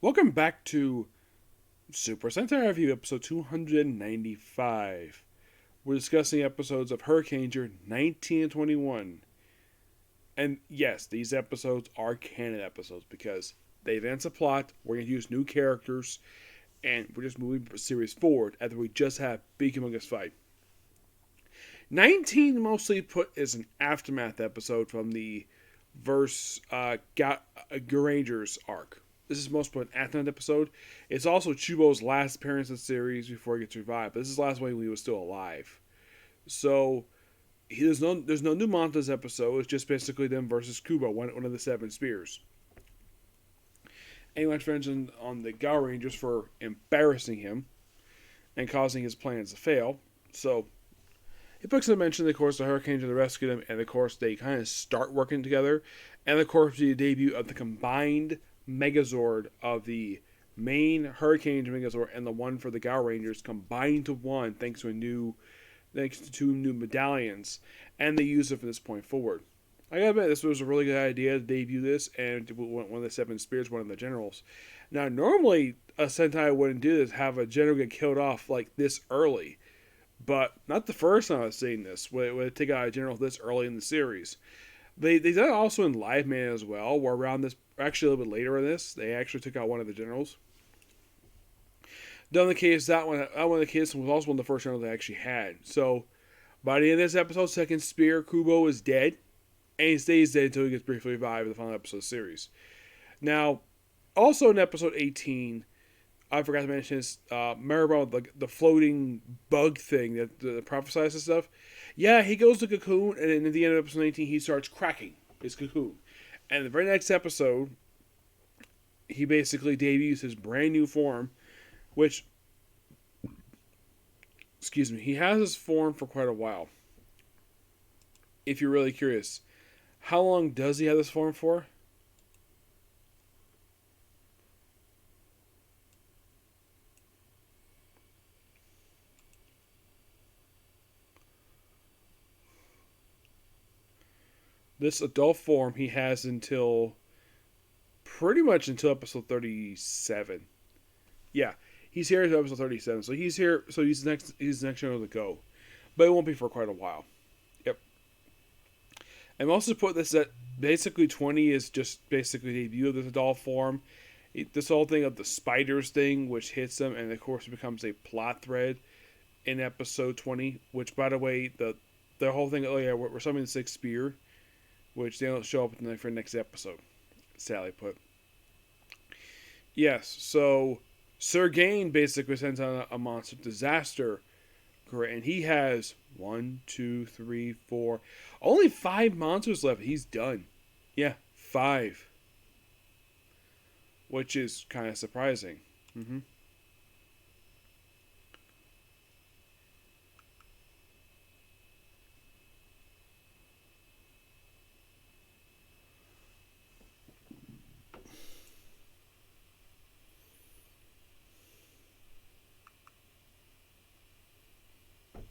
Welcome back to Super Sentai Review, episode 295. We're discussing episodes of Hurricaneger 19 and 21. And yes, these episodes are canon episodes because they advance the plot, we're going to use new characters, and we're just moving the series forward after we just had Big Humongous fight. 19 mostly put as an aftermath episode from the Rangers arc. This is most of an aftermath episode. It's also Chubo's last appearance in the series before he gets revived. But this is the last one when he was still alive. So there's no new monster this episode. It's just basically them versus Kubo, one of the seven spears. And he went vengeance on the Gao Rangers for embarrassing him and causing his plans to fail. So he puts a mention, of course, the Hurricane to rescue them, and of course they kind of start working together. And of course the debut of the combined Megazord of the main Hurricane Megazord and the one for the Gao Rangers combined to one thanks to two new medallions, and they use it from this point forward. I gotta admit, this was a really good idea to debut this, and one of the seven spears, one of the generals. Now, normally a Sentai wouldn't do this, have a general get killed off like this early, but not the first time I've seen this. Would take out a general this early in the series. They did it also in Live Man as well, where around this, actually a little bit later in this, they actually took out one of the generals. Done the case, that one of the cases was also one of the first generals they actually had. So, by the end of this episode, second spear, Kubo is dead, and he stays dead until he gets briefly revived in the final episode of the series. Now, also in episode 18, I forgot to mention this, remember about the floating bug thing that prophesizes and stuff? Yeah, he goes to Cocoon, and then at the end of episode 18, he starts cracking his Cocoon. And the very next episode, he basically debuts his brand new form, which, he has this form for quite a while. If you're really curious, how long does he have this form for? This adult form he has until pretty much until episode 37. Yeah, he's here until episode 37. So he's here. So he's next channel to go, but it won't be for quite a while. Yep. I'm also put this that basically 20 is just basically the debut of this adult form. This whole thing of the spiders thing, which hits them, and of course it becomes a plot thread in episode 20. Which, by the way, the whole thing. Oh yeah, we're summoning the sixth spear, which they don't show up for the next episode. Sadly put. Yes, so Sergain basically sends out a monster disaster, and he has 1, 2, 3, 4, only 5 monsters left. He's done. Yeah, 5, which is kind of surprising.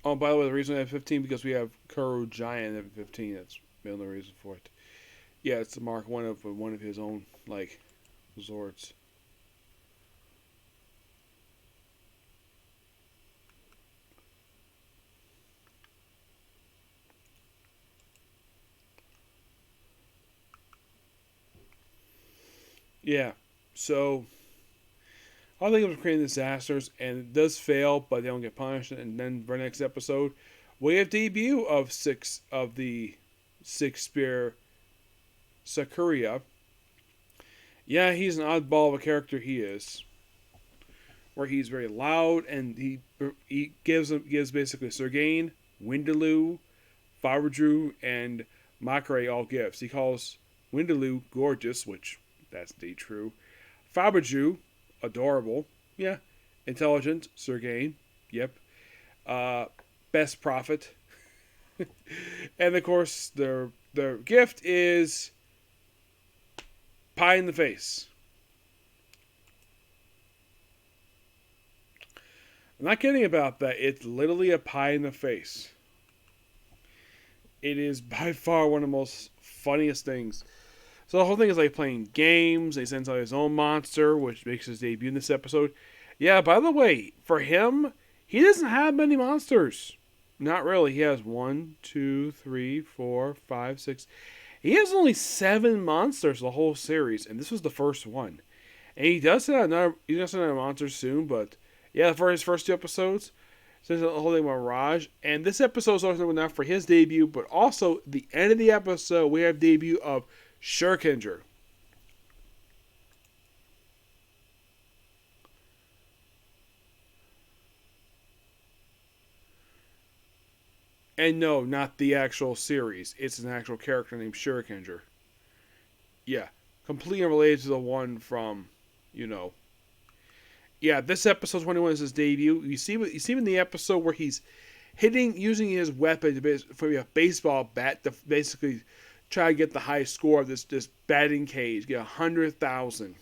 Oh, by the way, the reason I have 15 because we have Kuro Giant at 15. That's the only reason for it. Yeah, it's the mark one of his own resorts. Yeah, so I think of creating disasters, and it does fail, but they don't get punished. And then for the next episode, we have debut of the six spear Sakuria. Yeah, he's an oddball of a character. He is, where he's very loud, and he gives basically Sergain, Windaloo, Faberdrew, and Makare all gifts. He calls Windaloo gorgeous, which that's indeed true. Faberdrew, adorable. Yeah. Intelligent, Sergain. Yep. Best prophet. And of course, their gift is pie in the face. I'm not kidding about that. It's literally a pie in the face. It is by far one of the most funniest things. So the whole thing is like playing games. He sends out his own monster, which makes his debut in this episode. Yeah, by the way, for him, he doesn't have many monsters. Not really. He has 1, 2, 3, 4, 5, 6. He has only 7 monsters the whole series, and this was the first one. And he does send out another. He's gonna send out a monster soon, but yeah, for his first 2 episodes, sends out the whole thing Mirage. And this episode is also enough for his debut, but also the end of the episode, we have debut of Hurricaneger. And no, not the actual series. It's an actual character named Hurricaneger. Yeah, completely unrelated to the one from, you know. Yeah, this episode 21 is his debut. You see him in the episode where he's hitting, using his weapon for a baseball bat to basically try to get the highest score of this batting cage, get 100,000.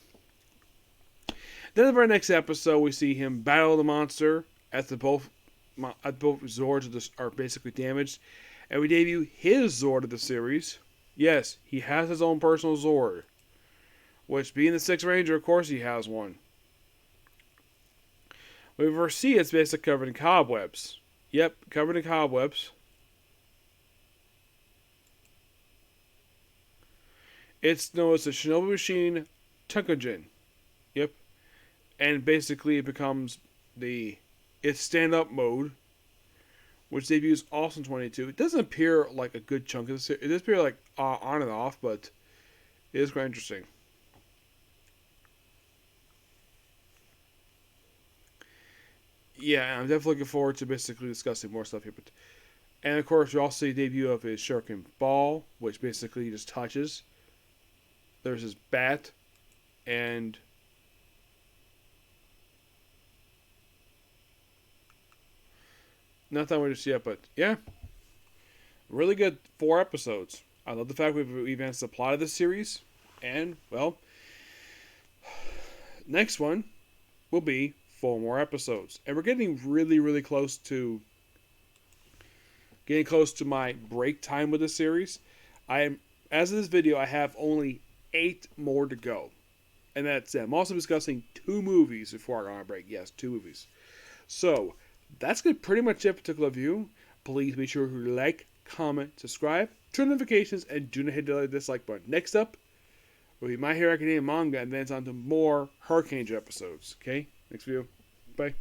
Then in the very next episode, we see him battle the monster at both Zords are basically damaged, and we debut his Zord of the series. Yes, he has his own personal Zord, which being the Sixth Ranger, of course he has one. When we first see it's basically covered in cobwebs. Yep, covered in cobwebs. It's known as the Shinobi Machine Tunkajin. Yep. And basically it becomes its stand-up mode, which debuts also in 22. It doesn't appear like a good chunk of the series. It does appear like on and off, but it is quite interesting. Yeah, I'm definitely looking forward to basically discussing more stuff here. And of course, you also see the debut of his Shuriken Ball, which basically just touches. There's his bat, and not that much just yet, but yeah, really good 4 episodes. I love the fact we've advanced the plot of this series, and well, next one will be 4 more episodes, and we're getting really close to my break time with the series. As of this video, I have only 8 more to go, and that's it. I'm also discussing 2 movies before I go on break. Yes, 2 movies. So that's good. Pretty much it. Particular view. Please be sure to like, comment, subscribe, turn notifications, and do not hit the dislike button. Next up will be My Hero Academia manga, and then it's on to more Hurricaneger episodes. Okay, next video. Bye.